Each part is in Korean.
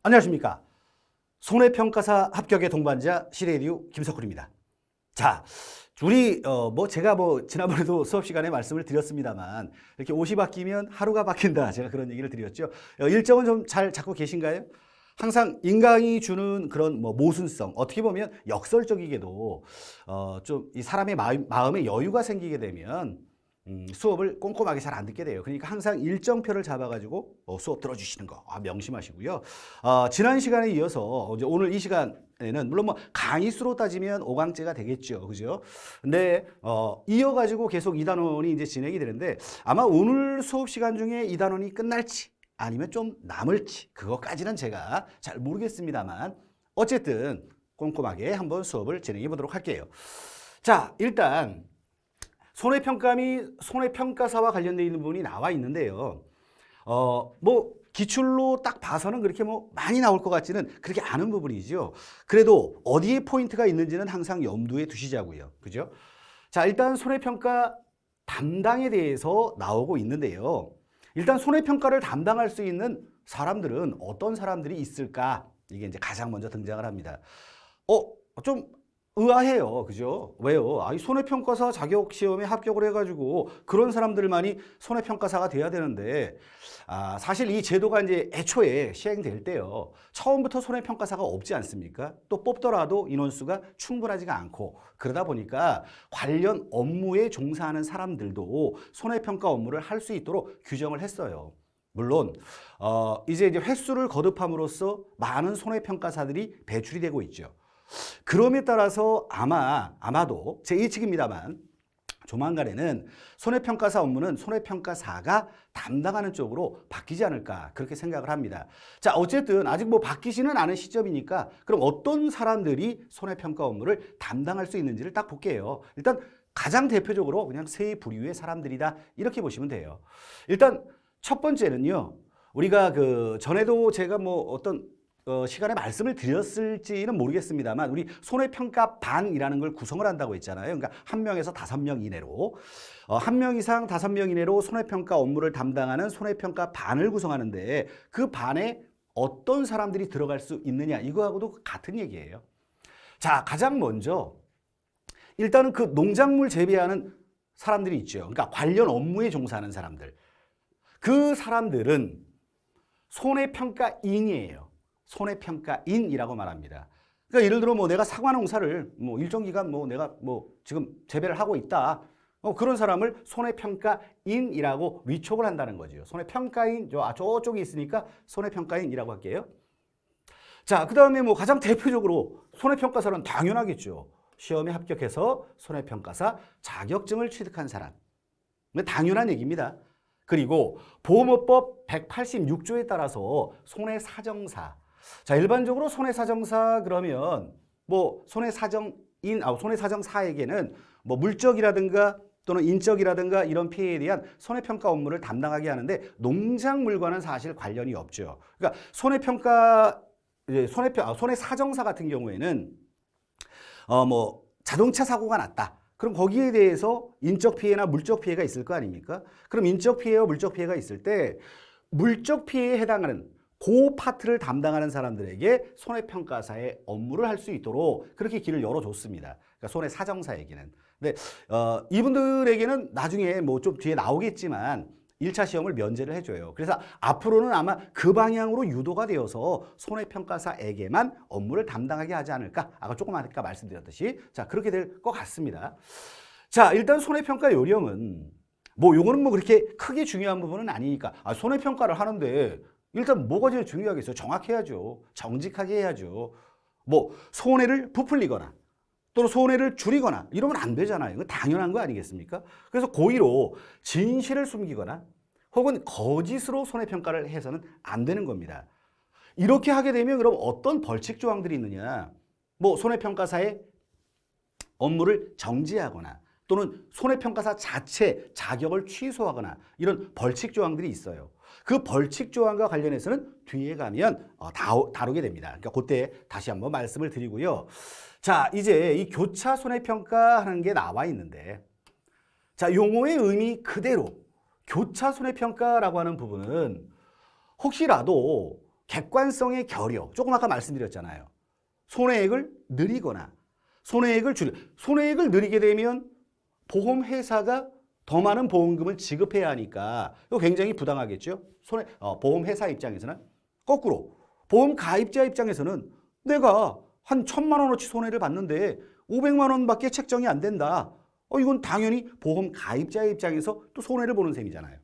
안녕하십니까. 손해평가사 합격의 동반자 시레이디오 김석훈입니다. 자, 우리 제가 지난번에도 수업 시간에 말씀을 드렸습니다만 이렇게 옷이 바뀌면 하루가 바뀐다. 제가 그런 얘기를 드렸죠. 일정은 좀 잘 잡고 계신가요? 항상 인강이 주는 그런 모순성, 어떻게 보면 역설적이게도 좀 이 사람의 마음에 여유가 생기게 되면 수업을 꼼꼼하게 잘 안 듣게 돼요. 그러니까 항상 일정표를 잡아가지고 수업 들어주시는 거 명심하시고요. 지난 시간에 이어서 이제 오늘 이 시간에는 물론 강의 수로 따지면 5강째가 되겠죠, 그죠? 근데 이어가지고 계속 2단원이 이제 진행이 되는데 아마 오늘 수업 시간 중에 2단원이 끝날지 아니면 좀 남을지 그것까지는 제가 잘 모르겠습니다만 어쨌든 꼼꼼하게 한번 수업을 진행해 보도록 할게요. 자, 일단 손해평가사와 관련되어 있는 부분이 나와 있는데요. 기출로 딱 봐서는 그렇게 많이 나올 것 같지는 그렇게 않은 부분이죠. 그래도 어디에 포인트가 있는지는 항상 염두에 두시자고요. 그죠? 자, 일단 손해평가 담당에 대해서 나오고 있는데요. 일단 손해평가를 담당할 수 있는 사람들은 어떤 사람들이 있을까? 이게 이제 가장 먼저 등장을 합니다. 좀 의아해요. 그죠? 왜요? 이 손해평가사 자격시험에 합격을 해가지고 그런 사람들만이 손해평가사가 돼야 되는데, 사실 이 제도가 이제 애초에 시행될 때요. 처음부터 손해평가사가 없지 않습니까? 또 뽑더라도 인원수가 충분하지가 않고, 그러다 보니까 관련 업무에 종사하는 사람들도 손해평가 업무를 할 수 있도록 규정을 했어요. 물론 이제 횟수를 거듭함으로써 많은 손해평가사들이 배출이 되고 있죠. 그럼에 따라서 아마도 제 예측입니다만 조만간에는 손해평가사 업무는 손해평가사가 담당하는 쪽으로 바뀌지 않을까 그렇게 생각을 합니다. 자, 어쨌든 아직 바뀌지는 않은 시점이니까 그럼 어떤 사람들이 손해평가 업무를 담당할 수 있는지를 딱 볼게요. 일단 가장 대표적으로 그냥 세 부류의 사람들이다 이렇게 보시면 돼요. 일단 첫 번째는요. 우리가 전에도 제가 어떤 시간에 말씀을 드렸을지는 모르겠습니다만 우리 손해평가반이라는 걸 구성을 한다고 했잖아요. 그러니까 1명에서 5명 이내로 1명 이상 5명 이내로 손해평가 업무를 담당하는 손해평가반을 구성하는데 그 반에 어떤 사람들이 들어갈 수 있느냐 이거하고도 같은 얘기예요. 자, 가장 먼저 일단은 그 농작물 재배하는 사람들이 있죠. 그러니까 관련 업무에 종사하는 사람들. 그 사람들은 손해평가인이에요. 손해평가인이라고 말합니다. 그러니까 예를 들어 내가 사과 농사를 일정 기간 내가 지금 재배를 하고 있다. 그런 사람을 손해평가인이라고 위촉을 한다는 거죠. 손해평가인 저쪽에 있으니까 손해평가인이라고 할게요. 자, 그다음에 가장 대표적으로 손해평가사는 당연하겠죠. 시험에 합격해서 손해평가사 자격증을 취득한 사람. 당연한 얘기입니다. 그리고 보험업법 186조에 따라서 손해사정사. 자, 일반적으로 손해사정사 그러면 손해사정사에게는 물적이라든가 또는 인적이라든가 이런 피해에 대한 손해평가 업무를 담당하게 하는데 농작물과는 사실 관련이 없죠. 그러니까 손해사정사 같은 경우에는 자동차 사고가 났다. 그럼 거기에 대해서 인적 피해나 물적 피해가 있을 거 아닙니까? 그럼 인적 피해와 물적 피해가 있을 때 물적 피해에 해당하는 그 파트를 담당하는 사람들에게 손해평가사의 업무를 할 수 있도록 그렇게 길을 열어줬습니다. 그러니까 손해사정사에게는. 근데 이분들에게는 나중에 좀 뒤에 나오겠지만 1차 시험을 면제를 해줘요. 그래서 앞으로는 아마 그 방향으로 유도가 되어서 손해평가사에게만 업무를 담당하게 하지 않을까? 아까 조금 아까 말씀드렸듯이 자, 그렇게 될 것 같습니다. 자, 일단 손해평가 요령은 요거는 그렇게 크게 중요한 부분은 아니니까 손해평가를 하는데 일단 뭐가 제일 중요하겠어요? 정확해야죠. 정직하게 해야죠. 손해를 부풀리거나 또는 손해를 줄이거나 이러면 안 되잖아요. 이거 당연한 거 아니겠습니까? 그래서 고의로 진실을 숨기거나 혹은 거짓으로 손해평가를 해서는 안 되는 겁니다. 이렇게 하게 되면 그럼 어떤 벌칙 조항들이 있느냐? 손해평가사의 업무를 정지하거나 또는 손해평가사 자체 자격을 취소하거나 이런 벌칙 조항들이 있어요. 그 벌칙 조항과 관련해서는 뒤에 가면 다루게 됩니다. 그러니까 그때 다시 한번 말씀을 드리고요. 자, 이제 이 교차 손해평가 하는 게 나와 있는데 자, 용어의 의미 그대로 교차 손해평가라고 하는 부분은 혹시라도 객관성의 결여, 조금 아까 말씀드렸잖아요. 손해액을 늘리거나 손해액을 늘리게 되면 보험회사가 더 많은 보험금을 지급해야 하니까 이거 굉장히 부당하겠죠. 보험회사 입장에서는 거꾸로 보험 가입자 입장에서는 내가 한 1,000만 원어치 손해를 봤는데 500만 원밖에 책정이 안 된다. 이건 당연히 보험 가입자의 입장에서 또 손해를 보는 셈이잖아요.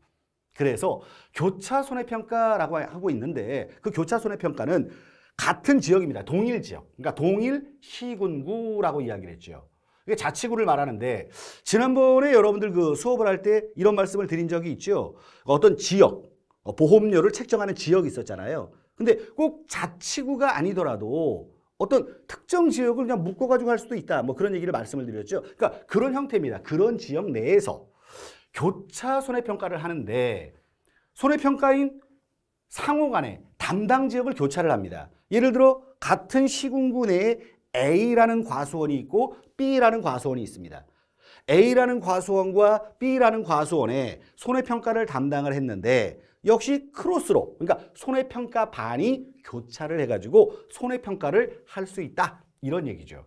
그래서 교차 손해평가라고 하고 있는데 그 교차 손해평가는 같은 지역입니다. 동일 지역. 그러니까 동일 시군구라고 이야기를 했죠. 이게 자치구를 말하는데 지난번에 여러분들 그 수업을 할 때 이런 말씀을 드린 적이 있죠. 어떤 지역, 보험료를 책정하는 지역이 있었잖아요. 근데 꼭 자치구가 아니더라도 어떤 특정 지역을 그냥 묶어가지고 할 수도 있다. 뭐 그런 얘기를 말씀을 드렸죠. 그러니까 그런 형태입니다. 그런 지역 내에서 교차 손해평가를 하는데 손해평가인 상호 간에 담당 지역을 교차를 합니다. 예를 들어 같은 시군구 내에 A라는 과수원이 있고 B라는 과수원이 있습니다. A라는 과수원과 B라는 과수원에 손해평가를 담당을 했는데 역시 크로스로, 그러니까 손해평가 반이 교차를 해가지고 손해평가를 할 수 있다. 이런 얘기죠.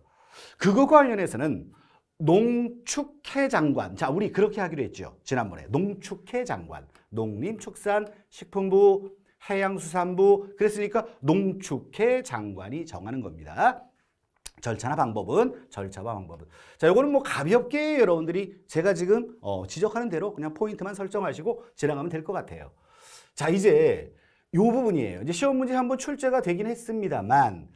그것과 관련해서는 농축해 장관. 자, 우리 그렇게 하기로 했죠. 지난번에. 농축해 장관. 농림축산식품부, 해양수산부. 그랬으니까 농축해 장관이 정하는 겁니다. 절차와 방법은. 자, 요거는 뭐 가볍게 여러분들이 제가 지금 지적하는 대로 그냥 포인트만 설정하시고 지나가면 될 것 같아요. 자, 이제 요 부분이에요. 이제 시험 문제 한번 출제가 되긴 했습니다만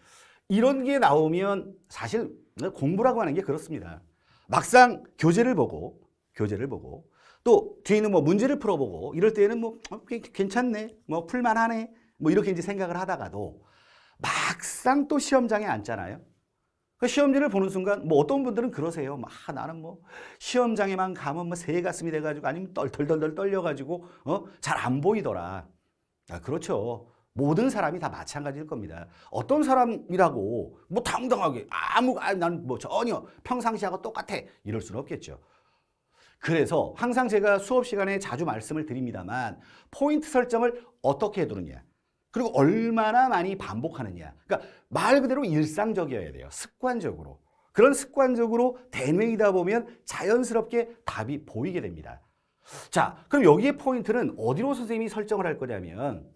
이런 게 나오면 사실 공부라고 하는 게 그렇습니다. 막상 교재를 보고 또 뒤에 있는 뭐 문제를 풀어보고 이럴 때는 뭐 괜찮네, 뭐 풀만하네, 뭐 이렇게 이제 생각을 하다가도 막상 또 시험장에 앉잖아요. 그 시험지를 보는 순간 뭐 어떤 분들은 그러세요. 나는 뭐 시험장에만 가면 뭐 새 가슴이 돼가지고 아니면 덜덜덜 떨려가지고 잘 안 보이더라. 그렇죠. 모든 사람이 다 마찬가지일 겁니다. 어떤 사람이라고 뭐 당당하게 난 뭐 전혀 평상시하고 똑같아 이럴 수는 없겠죠. 그래서 항상 제가 수업 시간에 자주 말씀을 드립니다만 포인트 설정을 어떻게 해두느냐, 그리고 얼마나 많이 반복하느냐. 그러니까 말 그대로 일상적이어야 돼요. 습관적으로. 그런 습관적으로 되뇌이다 보면 자연스럽게 답이 보이게 됩니다. 자, 그럼 여기에 포인트는 어디로 선생님이 설정을 할 거냐면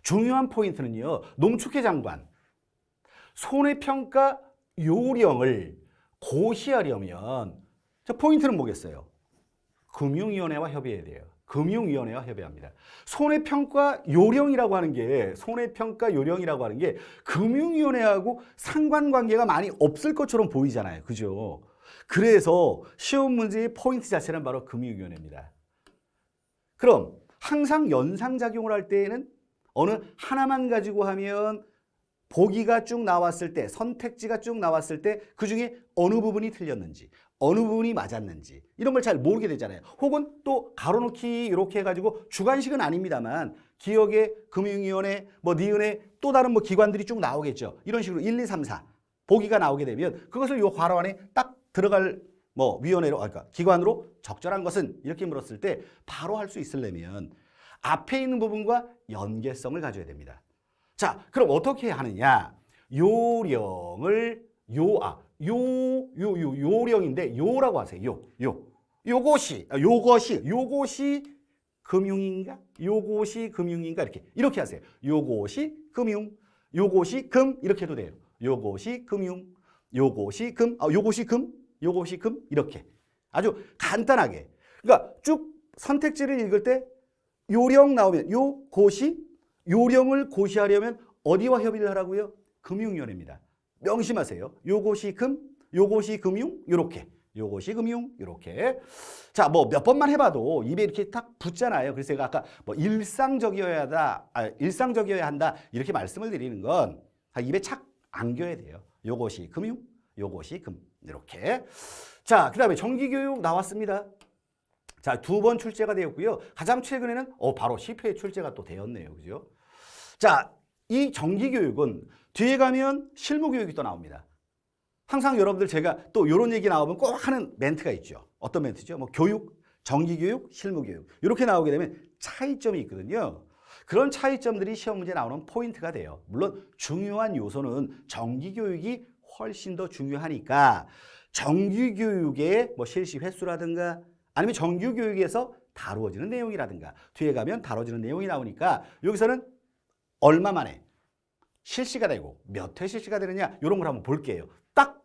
중요한 포인트는요. 농축해 장관. 손해평가 요령을 고시하려면 자, 포인트는 뭐겠어요? 금융위원회와 협의해야 돼요. 금융위원회와 협의합니다. 손해평가 요령이라고 하는 게 금융위원회하고 상관관계가 많이 없을 것처럼 보이잖아요. 그죠? 그래서 시험 문제의 포인트 자체는 바로 금융위원회입니다. 그럼 항상 연상작용을 할 때에는 어느 하나만 가지고 하면 보기가 쭉 나왔을 때, 선택지가 쭉 나왔을 때 그중에 어느 부분이 틀렸는지, 어느 부분이 맞았는지 이런 걸 잘 모르게 되잖아요. 혹은 또 가로놓기 이렇게 해가지고 주관식은 아닙니다만 기억에 금융위원회, 뭐 니은회 또 다른 뭐 기관들이 쭉 나오겠죠. 이런 식으로 1, 2, 3, 4 보기가 나오게 되면 그것을 요 괄호 안에 딱 들어갈 뭐 위원회로, 그러니까 기관으로 적절한 것은 이렇게 물었을 때 바로 할 수 있으려면 앞에 있는 부분과 연계성을 가져야 됩니다. 자, 그럼 어떻게 하느냐? 요령을 요령인데 요라고 하세요. 요것이 금융인가? 요것이 금융인가? 이렇게 하세요. 요것이 금융, 요것이 금 이렇게 해도 돼요. 요것이 금융, 요것이 금, 요것이 금 이렇게 아주 간단하게. 그러니까 쭉 선택지를 읽을 때 요령 나오면 요령을 고시하려면 어디와 협의를 하라고요? 금융위원회입니다. 명심하세요. 요것이 금, 요것이 금융, 요렇게. 요것이 금융, 요렇게. 자, 뭐 몇 번만 해봐도 입에 이렇게 딱 붙잖아요. 그래서 제가 아까 뭐 일상적이어야 한다 이렇게 말씀을 드리는 건 입에 착 안겨야 돼요. 요것이 금융, 요것이 금, 이렇게. 자, 그 다음에 정기교육 나왔습니다. 자, 2번 출제가 되었고요. 가장 최근에는 바로 10회 출제가 또 되었네요. 그죠? 자, 이 정기교육은 뒤에 가면 실무교육이 또 나옵니다. 항상 여러분들 제가 또 이런 얘기 나오면 꼭 하는 멘트가 있죠. 어떤 멘트죠? 뭐 교육, 정기교육, 실무교육 이렇게 나오게 되면 차이점이 있거든요. 그런 차이점들이 시험 문제에 나오는 포인트가 돼요. 물론 중요한 요소는 정기교육이 훨씬 더 중요하니까 정기교육의 뭐 실시 횟수라든가 아니면 정규교육에서 다루어지는 내용이라든가 뒤에 가면 다뤄지는 내용이 나오니까 여기서는 얼마 만에 실시가 되고 몇 회 실시가 되느냐 이런 걸 한번 볼게요. 딱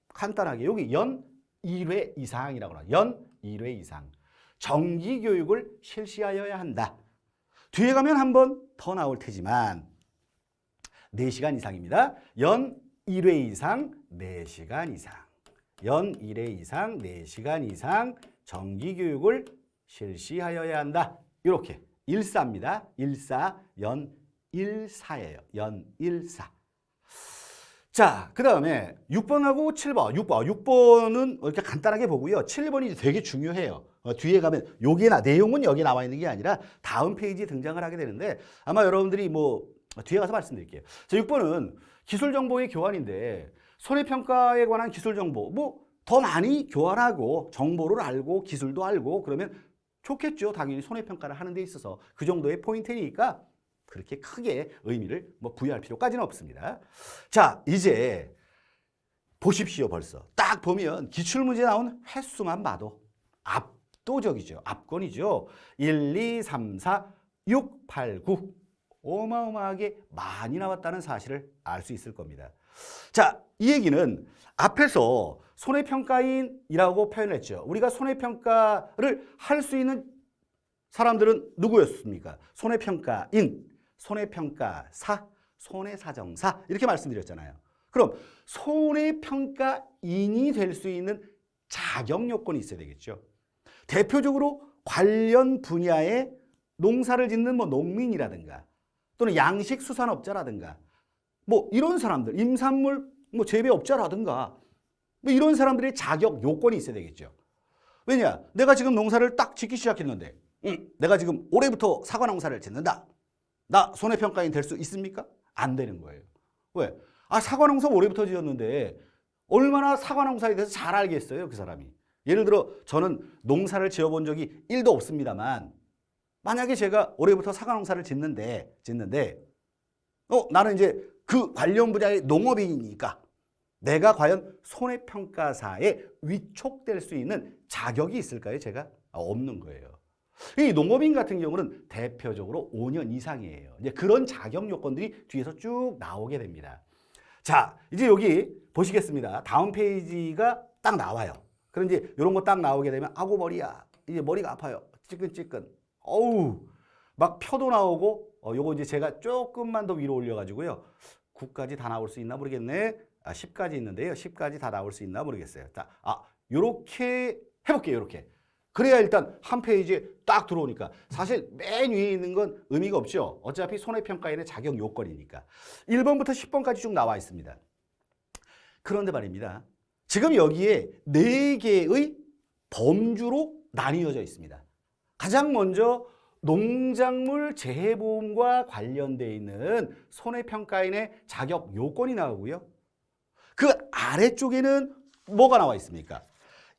간단하게 여기 연 1회 이상이라고 나와요. 연 1회 이상. 정기교육을 실시하여야 한다. 뒤에 가면 한 번 더 나올 테지만 4시간 이상입니다. 연 1회 이상 4시간 이상. 연 1회 이상 4시간 이상 정기교육을 실시하여야 한다. 이렇게 1사입니다. 1사 연 1사예요. 연 1사. 자, 그 다음에 6번하고 7번. 6번은 이렇게 간단하게 보고요. 7번이 되게 중요해요. 뒤에 가면 내용은 여기 나와 있는 게 아니라 다음 페이지에 등장을 하게 되는데 아마 여러분들이 뭐 뒤에 가서 말씀드릴게요. 자, 6번은 기술정보의 교환인데 손해평가에 관한 기술정보 뭐 더 많이 교환하고 정보를 알고 기술도 알고 그러면 좋겠죠. 당연히 손해평가를 하는 데 있어서 그 정도의 포인트니까 그렇게 크게 의미를 뭐 부여할 필요까지는 없습니다. 자, 이제 보십시오. 벌써 딱 보면 기출문제 나온 횟수만 봐도 압도적이죠. 압권이죠. 1, 2, 3, 4, 6, 8, 9 어마어마하게 많이 나왔다는 사실을 알 수 있을 겁니다. 자, 이 얘기는 앞에서 손해평가인이라고 표현했죠. 우리가 손해평가를 할 수 있는 사람들은 누구였습니까? 손해평가인, 손해평가사, 손해사정사 이렇게 말씀드렸잖아요. 그럼 손해평가인이 될 수 있는 자격 요건이 있어야 되겠죠. 대표적으로 관련 분야에 농사를 짓는 뭐 농민이라든가 또는 양식수산업자라든가 뭐 이런 사람들, 임산물 뭐 재배업자라든가 뭐 이런 사람들의 자격 요건이 있어야 되겠죠. 왜냐? 내가 지금 농사를 딱 짓기 시작했는데 내가 지금 올해부터 사과 농사를 짓는다. 나 손해평가인 될 수 있습니까? 안 되는 거예요. 왜? 사과 농사 올해부터 지었는데 얼마나 사과 농사에 대해서 잘 알겠어요, 그 사람이. 예를 들어 저는 농사를 지어본 적이 1도 없습니다만 만약에 제가 올해부터 사과 농사를 짓는데 나는 이제 그 관련 분야의 농업인이니까 내가 과연 손해평가사에 위촉될 수 있는 자격이 있을까요? 제가? 없는 거예요. 이 농업인 같은 경우는 대표적으로 5년 이상이에요. 이제 그런 자격 요건들이 뒤에서 쭉 나오게 됩니다. 자, 이제 여기 보시겠습니다. 다음 페이지가 딱 나와요. 그럼 이제 이런 거 딱 나오게 되면 아고 머리야. 이제 머리가 아파요. 찌끈찌끈. 어우, 막 표도 나오고 요거 이제 제가 조금만 더 위로 올려가지고요. 9까지 다 나올 수 있나 모르겠네. 10까지 있는데요. 10까지 다 나올 수 있나 모르겠어요. 자, 요렇게 해볼게요. 요렇게. 그래야 일단 한 페이지에 딱 들어오니까 사실 맨 위에 있는 건 의미가 없죠. 어차피 손해평가인의 자격 요건이니까. 1번부터 10번까지 쭉 나와 있습니다. 그런데 말입니다. 지금 여기에 4개의 범주로 나뉘어져 있습니다. 가장 먼저 농작물 재해보험과 관련되어 있는 손해평가인의 자격 요건이 나오고요. 그 아래쪽에는 뭐가 나와 있습니까?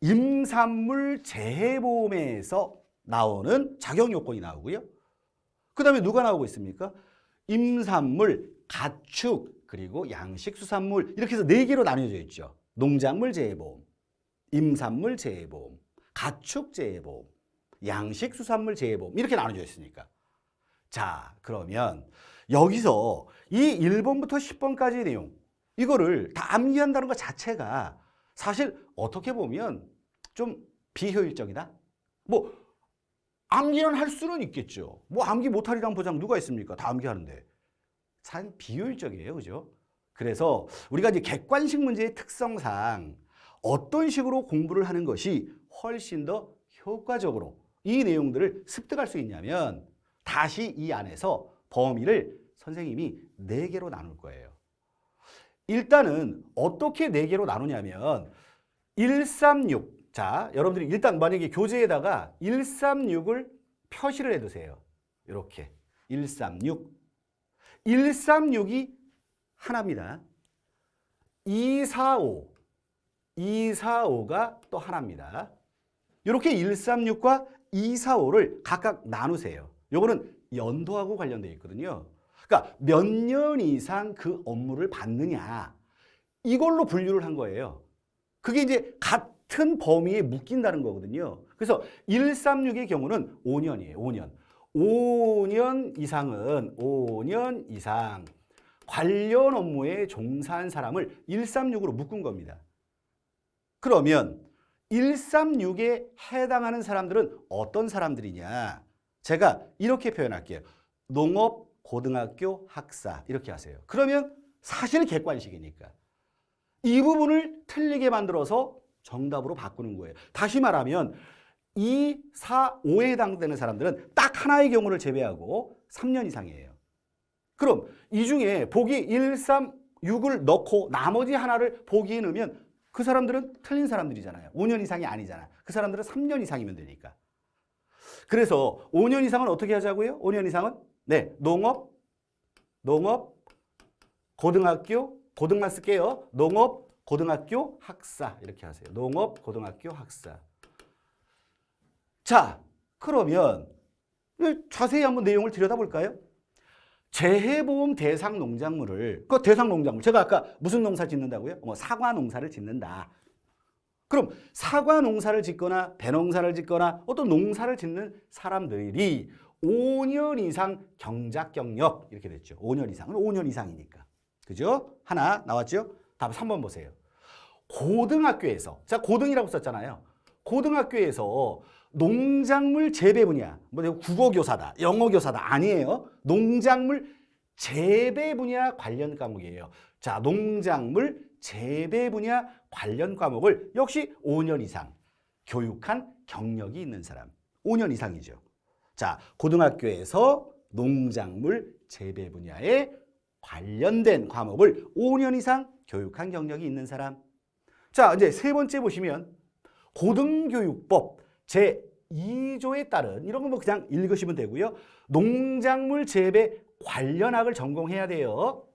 임산물 재해보험에서 나오는 자격 요건이 나오고요. 그 다음에 누가 나오고 있습니까? 임산물, 가축, 그리고 양식수산물 이렇게 해서 4개로 나뉘어져 있죠. 농작물 재해보험, 임산물 재해보험, 가축 재해보험, 양식수산물 재해보험 이렇게 나눠져 있으니까. 자, 그러면 여기서 이 1번부터 10번까지의 내용 이거를 다 암기한다는 것 자체가 사실 어떻게 보면 좀 비효율적이다. 뭐 암기는 할 수는 있겠죠. 뭐 암기 못하리란 보장 누가 있습니까? 다 암기하는데. 참 비효율적이에요. 그죠? 그래서 우리가 이제 객관식 문제의 특성상 어떤 식으로 공부를 하는 것이 훨씬 더 효과적으로 이 내용들을 습득할 수 있냐면 다시 이 안에서 범위를 선생님이 4개로 나눌 거예요. 일단은 어떻게 4개로 나누냐면 136. 자, 여러분들이 일단 만약에 교재에다가 136을 표시를 해두세요. 이렇게 136. 136이 하나입니다. 245. 245가 또 하나입니다. 이렇게 136과 245를 각각 나누세요. 요거는 연도하고 관련되어 있거든요. 그러니까 몇 년 이상 그 업무를 받느냐, 이걸로 분류를 한 거예요. 그게 이제 같은 범위에 묶인다는 거거든요. 그래서 136의 경우는 5년이에요. 5년. 5년 이상 관련 업무에 종사한 사람을 136으로 묶은 겁니다. 그러면 136에 해당하는 사람들은 어떤 사람들이냐? 제가 이렇게 표현할게요. 농업, 고등학교, 학사 이렇게 하세요. 그러면 사실 객관식이니까 이 부분을 틀리게 만들어서 정답으로 바꾸는 거예요. 다시 말하면 2, 4, 5에 해당되는 사람들은 딱 하나의 경우를 제외하고 3년 이상이에요. 그럼 이 중에 보기 1, 3, 6을 넣고 나머지 하나를 보기에 넣으면 그 사람들은 틀린 사람들이잖아요. 5년 이상이 아니잖아. 그 사람들은 3년 이상이면 되니까. 그래서 5년 이상은 어떻게 하자고요? 5년 이상은 네, 농업, 고등만 쓸게요. 농업, 고등학교, 학사 이렇게 하세요. 농업, 고등학교, 학사. 자, 그러면 자세히 한번 내용을 들여다볼까요? 재해보험 대상 농작물을, 그 대상 농작물, 제가 아까 무슨 농사 짓는다고요? 사과 농사를 짓는다. 그럼 사과 농사를 짓거나 배 농사를 짓거나 어떤 농사를 짓는 사람들이 5년 이상 경작 경력 이렇게 됐죠. 5년 이상은 5년 이상이니까. 그죠? 하나 나왔죠? 다음 3번 보세요. 고등학교에서, 자, 고등이라고 썼잖아요. 고등학교에서 농작물 재배 분야, 뭐 국어교사다, 영어교사다 아니에요. 농작물 재배 분야 관련 과목이에요. 자, 농작물 재배 분야 관련 과목을 역시 5년 이상 교육한 경력이 있는 사람. 5년 이상이죠. 자, 고등학교에서 농작물 재배 분야에 관련된 과목을 5년 이상 교육한 경력이 있는 사람. 자, 이제 세 번째 보시면 고등교육법 제2조에 따른 이런 거 뭐 그냥 읽으시면 되고요. 농작물 재배 관련학을 전공해야 돼요.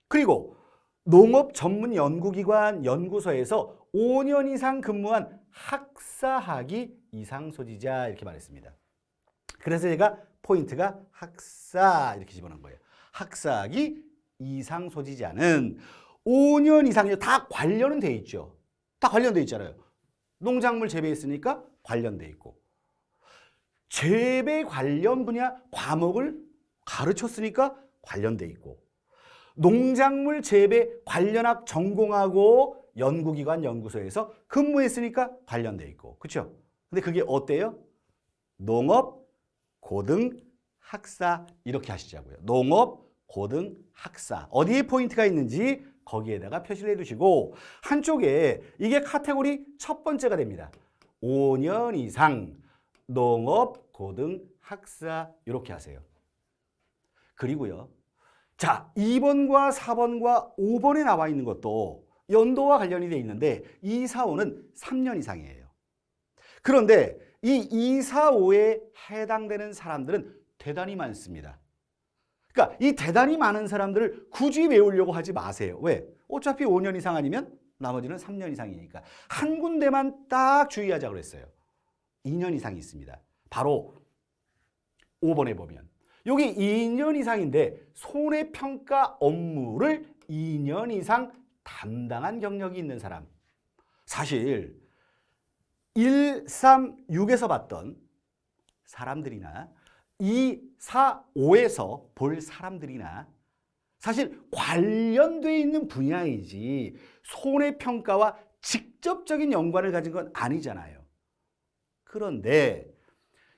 그리고 농업 전문 연구기관 연구소에서 5년 이상 근무한 학사학위 이상 소지자 이렇게 말했습니다. 그래서 제가 포인트가 학사 이렇게 집어넣은 거예요. 학사학위 이상 소지자는 5년 이상이요. 다 관련은 돼 있죠. 다 관련돼 있잖아요. 농작물 재배했으니까 관련돼 있고 재배 관련 분야 과목을 가르쳤으니까 관련돼 있고 농작물 재배 관련학 전공하고 연구기관 연구소에서 근무했으니까 관련돼 있고 그렇죠? 근데 그게 어때요? 농업, 고등, 학사 이렇게 하시자고요. 농업, 고등, 학사 어디에 포인트가 있는지 거기에다가 표시를 해두시고 한쪽에 이게 카테고리 첫 번째가 됩니다. 5년 이상 농업, 고등, 학사 이렇게 하세요. 그리고요. 자, 2번과 4번과 5번에 나와 있는 것도 연도와 관련이 되어 있는데 2, 4, 5는 3년 이상이에요. 그런데 이 2, 4, 5에 해당되는 사람들은 대단히 많습니다. 그러니까 이 대단히 많은 사람들을 굳이 외우려고 하지 마세요. 왜? 어차피 5년 이상 아니면 나머지는 3년 이상이니까. 한 군데만 딱 주의하자고 그랬어요. 2년 이상이 있습니다. 바로 5번에 보면. 여기 2년 이상인데 손해평가 업무를 2년 이상 담당한 경력이 있는 사람. 사실 1, 3, 6에서 봤던 사람들이나 2, 4, 5에서 볼 사람들이나 사실 관련되어 있는 분야이지 손해평가와 직접적인 연관을 가진 건 아니잖아요. 그런데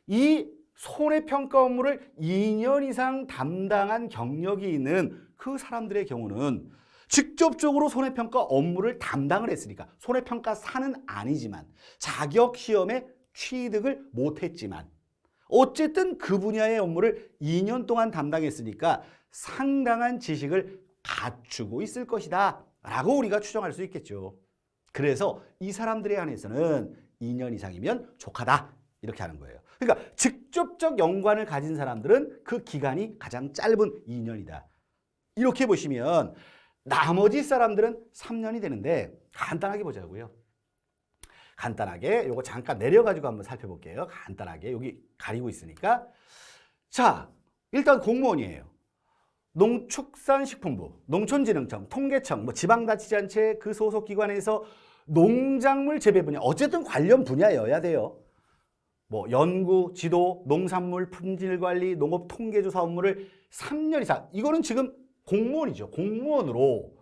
이 손해평가 업무를 2년 이상 담당한 경력이 있는 그 사람들의 경우는 직접적으로 손해평가 업무를 담당을 했으니까 손해평가사는 아니지만 자격시험에 취득을 못했지만 어쨌든 그 분야의 업무를 2년 동안 담당했으니까 상당한 지식을 갖추고 있을 것이다 라고 우리가 추정할 수 있겠죠. 그래서 이 사람들에 한해서는 2년 이상이면 족하다 이렇게 하는 거예요. 그러니까 직접적 연관을 가진 사람들은 그 기간이 가장 짧은 2년이다. 이렇게 보시면 나머지 사람들은 3년이 되는데 간단하게 보자고요. 간단하게 요거 잠깐 내려가지고 한번 살펴볼게요. 간단하게 여기 가리고 있으니까 자, 일단 공무원이에요. 농축산식품부, 농촌진흥청, 통계청, 뭐 지방자치단체 그 소속 기관에서 농작물 재배 분야, 어쨌든 관련 분야여야 돼요. 뭐 연구, 지도, 농산물 품질 관리, 농업 통계조사 업무를 3년 이상, 이거는 지금 공무원이죠. 공무원으로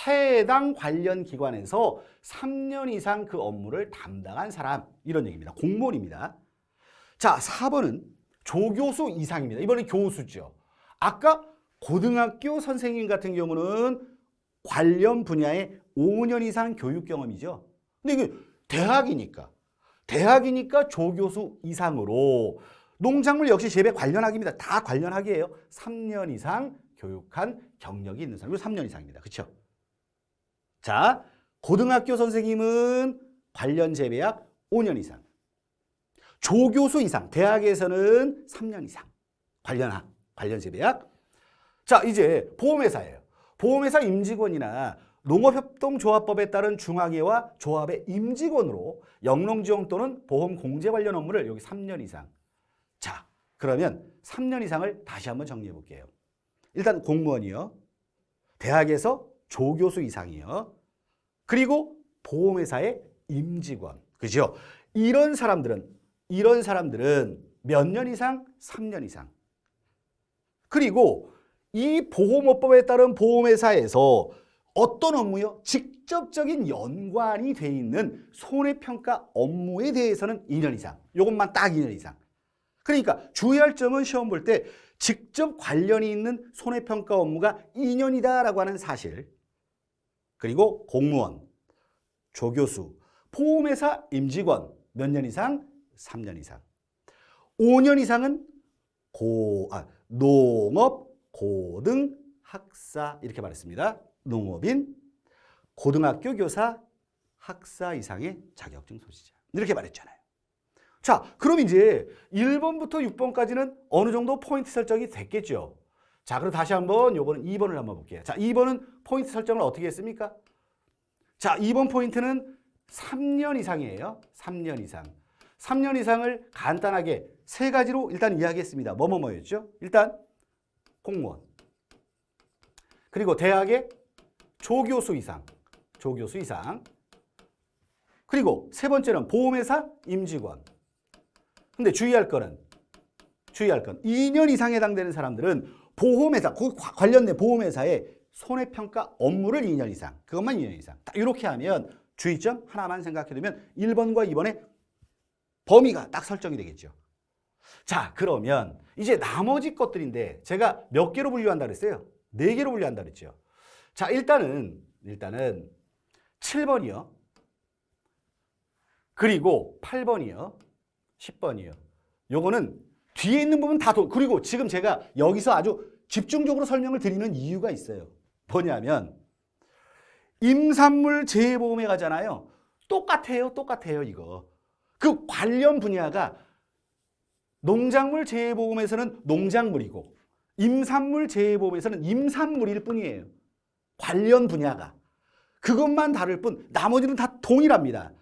해당 관련 기관에서 3년 이상 그 업무를 담당한 사람, 이런 얘기입니다. 공무원입니다. 자, 4번은 조교수 이상입니다. 이번엔 교수죠. 아까 고등학교 선생님 같은 경우는 관련 분야에 5년 이상 교육 경험이죠. 근데 이게 대학이니까 조교수 이상으로 농작물 역시 재배 관련 학입니다. 다 관련 학이에요. 3년 이상 교육한 경력이 있는 사람이 3년 이상입니다. 그렇죠? 자, 고등학교 선생님은 관련 재배학 5년 이상. 조교수 이상, 대학에서는 3년 이상. 관련 재배학. 자, 이제 보험회사예요. 보험회사 임직원이나 농업협동조합법에 따른 중앙회와 조합의 임직원으로 영농지원 또는 보험 공제 관련 업무를 여기 3년 이상. 자, 그러면 3년 이상을 다시 한번 정리해 볼게요. 일단 공무원이요. 대학에서 조교수 이상이요. 그리고 보험회사의 임직원. 그죠? 이런 사람들은 몇 년 이상? 3년 이상. 그리고 이 보험업법에 따른 보험회사에서 어떤 업무요? 직접적인 연관이 돼 있는 손해평가 업무에 대해서는 2년 이상. 이것만 딱 2년 이상. 그러니까 주의할 점은 시험 볼 때 직접 관련이 있는 손해평가 업무가 2년이다라고 하는 사실. 그리고 공무원, 조교수, 보험회사 임직원 몇 년 이상? 3년 이상. 5년 이상은 농업, 고등, 학사 이렇게 말했습니다. 농업인, 고등학교 교사, 학사 이상의 자격증 소지자. 이렇게 말했잖아요. 자, 그럼 이제 1번부터 6번까지는 어느 정도 포인트 설정이 됐겠죠. 자, 그럼 다시 한번 요거는 2번을 한번 볼게요. 자, 2번은 포인트 설정을 어떻게 했습니까? 자, 2번 포인트는 3년 이상이에요. 3년 이상. 3년 이상을 간단하게 세 가지로 일단 이야기했습니다. 뭐였죠? 일단 공무원. 그리고 대학의 조교수 이상. 그리고 세 번째는 보험회사 임직원. 근데 주의할 건 2년 이상에 해당되는 사람들은 보험회사, 그 관련된 보험회사의 손해평가 업무를 2년 이상, 그것만 2년 이상. 딱 이렇게 하면 주의점 하나만 생각해두면 1번과 2번의 범위가 딱 설정이 되겠죠. 자, 그러면 이제 나머지 것들인데 제가 몇 개로 분류한다 그랬어요? 4개로 분류한다 그랬죠. 자, 일단은 7번이요. 그리고 8번이요. 10번이요. 요거는 뒤에 있는 부분 다 그리고 지금 제가 여기서 아주 집중적으로 설명을 드리는 이유가 있어요. 뭐냐면 임산물 재해보험에 가잖아요. 똑같아요, 이거. 그 관련 분야가 농작물 재해보험에서는 농작물이고 임산물 재해보험에서는 임산물일 뿐이에요. 관련 분야가. 그것만 다를 뿐 나머지는 다 동일합니다.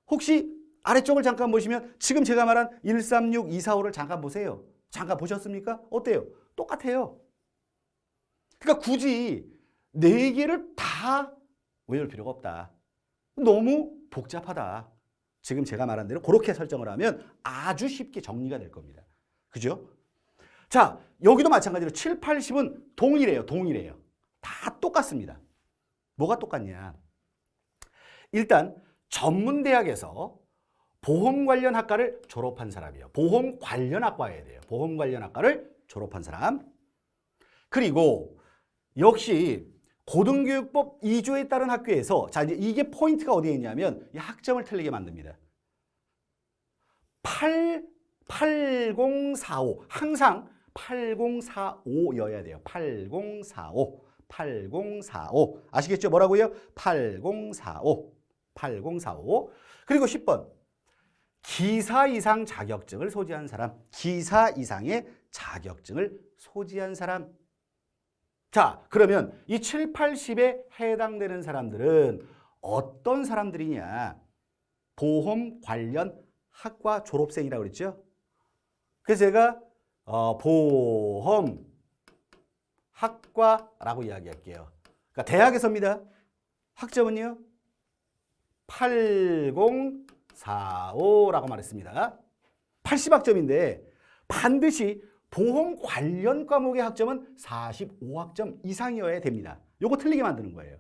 혹시 아래쪽을 잠깐 보시면 지금 제가 말한 136, 245를 잠깐 보세요. 잠깐 보셨습니까? 어때요? 똑같아요. 그러니까 굳이 4개를 다 외울 필요가 없다. 너무 복잡하다. 지금 제가 말한 대로 그렇게 설정을 하면 아주 쉽게 정리가 될 겁니다. 그죠? 자, 여기도 마찬가지로 7, 80은 동일해요. 다 똑같습니다. 뭐가 똑같냐? 일단 전문대학에서 보험 관련 학과를 졸업한 사람이에요. 보험 관련 학과여야 돼요. 보험 관련 학과를 졸업한 사람. 그리고 역시 고등교육법 2조에 따른 학교에서 자, 이제 이게 포인트가 어디에 있냐면 이 학점을 틀리게 만듭니다. 8045 항상 8045여야 돼요. 8045 아시겠죠? 뭐라고요? 8045 그리고 10번 기사 이상 자격증을 소지한 사람. 기사 이상의 자격증을 소지한 사람. 자, 그러면 이 7, 80에 해당되는 사람들은 어떤 사람들이냐? 보험 관련 학과 졸업생이라고 그랬죠? 그래서 제가 보험학과라고 이야기할게요. 그러니까 대학에서입니다. 학점은요 8045라고 말했습니다. 80학점인데 반드시 보험 관련 과목의 학점은 45학점 이상이어야 됩니다. 요거 틀리게 만드는 거예요.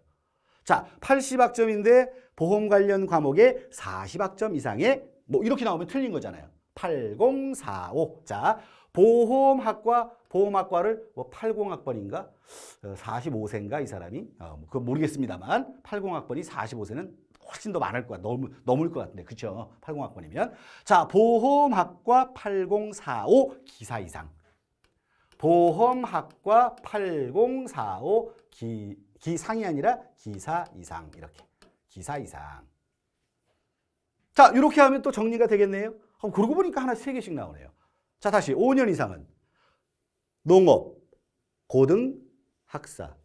자, 80학점인데 보험 관련 과목에 40학점 이상의 뭐 이렇게 나오면 틀린 거잖아요. 8045. 자, 보험학과를 뭐 80학번인가? 45세인가 이 사람이? 그거 모르겠습니다만 80학번이 45세는 훨씬 더 많을 거야. 넘을 것 같은데. 그쵸? 80학번이면. 자, 보험학과 8045 기사 이상. 보험학과 8045 기상이 아니라 기사 이상. 이렇게. 기사 이상. 자, 이렇게 하면 또 정리가 되겠네요. 그러고 보니까 하나 3개씩 나오네요. 자, 다시 5년 이상은 농업, 고등, 학사.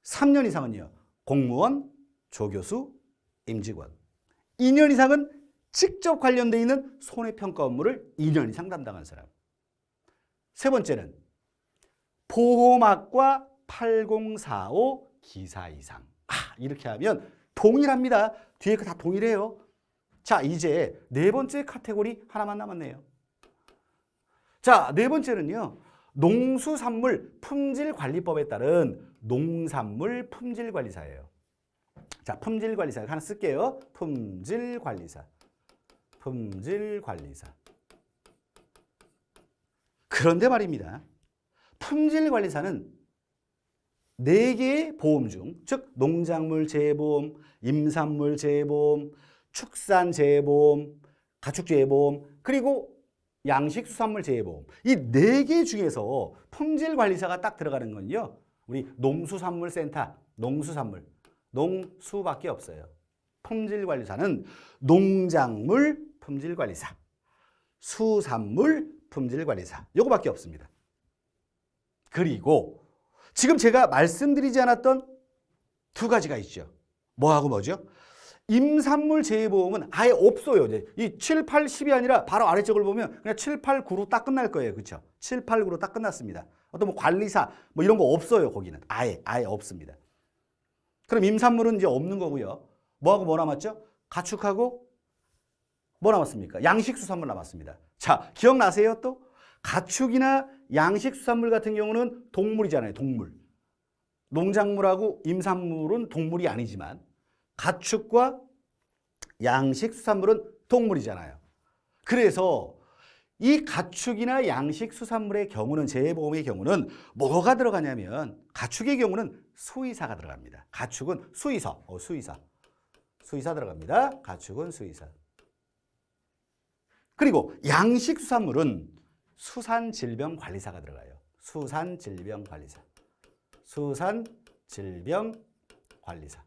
3년 이상은요. 공무원, 조교수, 임직원. 2년 이상은 직접 관련되어 있는 손해평가 업무를 2년 이상 담당한 사람. 세 번째는 보험학과 8045 기사 이상. 이렇게 하면 동일합니다. 뒤에 거 다 동일해요. 자, 이제 네 번째 카테고리 하나만 남았네요. 자, 네 번째는요. 농수산물 품질관리법에 따른 농산물 품질관리사예요. 자, 품질관리사 하나 쓸게요. 품질관리사. 품질관리사. 그런데 말입니다. 품질관리사는 4개의 보험 중, 즉 농작물 재보험, 임산물 재보험, 축산 재보험, 가축 재보험, 그리고 양식수산물 재보험. 이 4개 중에서 품질관리사가 딱 들어가는 건요. 우리 농수산물센터, 농수밖에 없어요. 품질관리사는 농작물 품질관리사, 수산물 품질관리사. 요거밖에 없습니다. 그리고 지금 제가 말씀드리지 않았던 2가지가 있죠. 뭐하고 뭐죠? 임산물 재보험은 아예 없어요. 이제 이 7, 8, 10이 아니라 바로 아래쪽을 보면 그냥 7, 8, 9로 딱 끝날 거예요. 그렇죠? 7, 8, 9로 딱 끝났습니다. 어떤 뭐 관리사 뭐 이런 거 없어요. 거기는 아예 없습니다. 그럼 임산물은 이제 없는 거고요. 뭐하고 뭐 남았죠? 가축하고 뭐 남았습니까? 양식수산물 남았습니다. 자, 기억나세요 또? 가축이나 양식수산물 같은 경우는 동물이잖아요. 동물. 농작물하고 임산물은 동물이 아니지만 가축과 양식수산물은 동물이잖아요. 그래서 이 가축이나 양식수산물의 경우는 재보험의 경우는 뭐가 들어가냐면 가축의 경우는 수의사가 들어갑니다. 가축은 수의사. 수의사 들어갑니다. 가축은 수의사. 그리고 양식수산물은 수산질병관리사가 들어가요. 수산질병관리사. 수산질병관리사.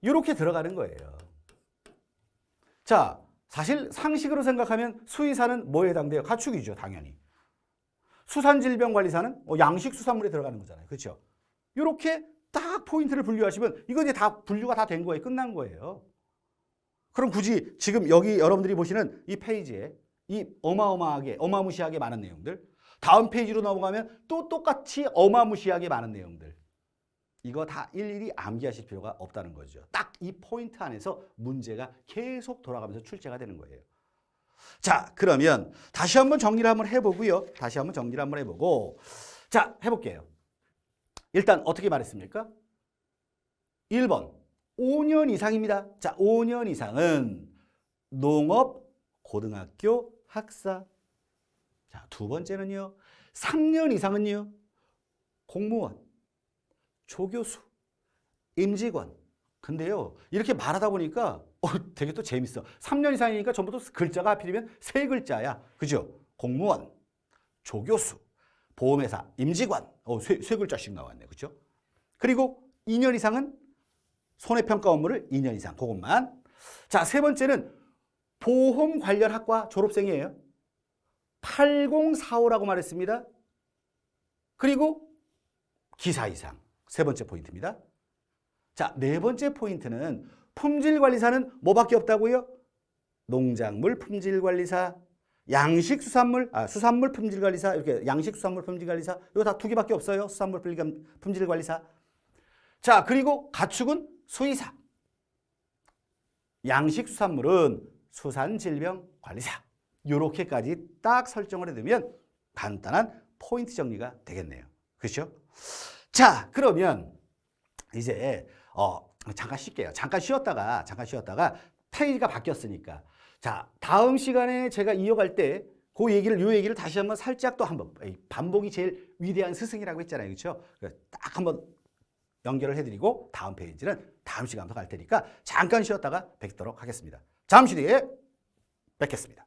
이렇게 들어가는 거예요. 자, 사실 상식으로 생각하면 수의사는 뭐에 해당돼요? 가축이죠, 당연히. 수산질병관리사는 양식수산물에 들어가는 거잖아요. 그렇죠? 이렇게 딱 포인트를 분류하시면 이거 이제 다 분류가 다 된 거예요. 끝난 거예요. 그럼 굳이 지금 여기 여러분들이 보시는 이 페이지에 이 어마무시하게 많은 내용들, 다음 페이지로 넘어가면 또 똑같이 어마무시하게 많은 내용들, 이거 다 일일이 암기하실 필요가 없다는 거죠. 딱 이 포인트 안에서 문제가 계속 돌아가면서 출제가 되는 거예요. 자, 그러면 다시 한번 정리를 한번 해보고요. 자, 해볼게요. 일단 어떻게 말했습니까? 1번 5년 이상입니다. 자, 5년 이상은 농업, 고등학교, 학사. 자, 두 번째는요. 3년 이상은요. 공무원, 조교수, 임직원. 근데요, 이렇게 말하다 보니까 되게 또 재밌어. 3년 이상이니까 전부 또 글자가 하필이면 3글자야. 그죠? 공무원, 조교수, 보험회사, 임직원. 세 글자씩 나왔네. 그죠? 그리고 2년 이상은 손해평가 업무를 2년 이상. 그것만. 자, 세 번째는 보험 관련 학과 졸업생이에요. 8045라고 말했습니다. 그리고 기사 이상. 세 번째 포인트입니다. 자, 네 번째 포인트는 품질관리사는 뭐밖에 없다고요? 농작물 품질관리사, 양식 수산물, 수산물 품질관리사, 이렇게 양식 수산물 품질관리사, 이거 다 두 개밖에 없어요. 수산물 품질관리사. 자, 그리고 가축은 수의사. 양식 수산물은 수산질병관리사. 요렇게까지 딱 설정을 해두면 간단한 포인트 정리가 되겠네요. 그렇죠? 자, 그러면 이제 잠깐 쉴게요. 잠깐 쉬었다가 페이지가 바뀌었으니까. 자, 다음 시간에 제가 이어갈 때 요 얘기를 다시 한번 살짝 또 한번, 반복이 제일 위대한 스승이라고 했잖아요. 그렇죠? 딱 한번 연결을 해드리고 다음 페이지는 다음 시간부터 갈 테니까 잠깐 쉬었다가 뵙도록 하겠습니다. 잠시 뒤에 뵙겠습니다.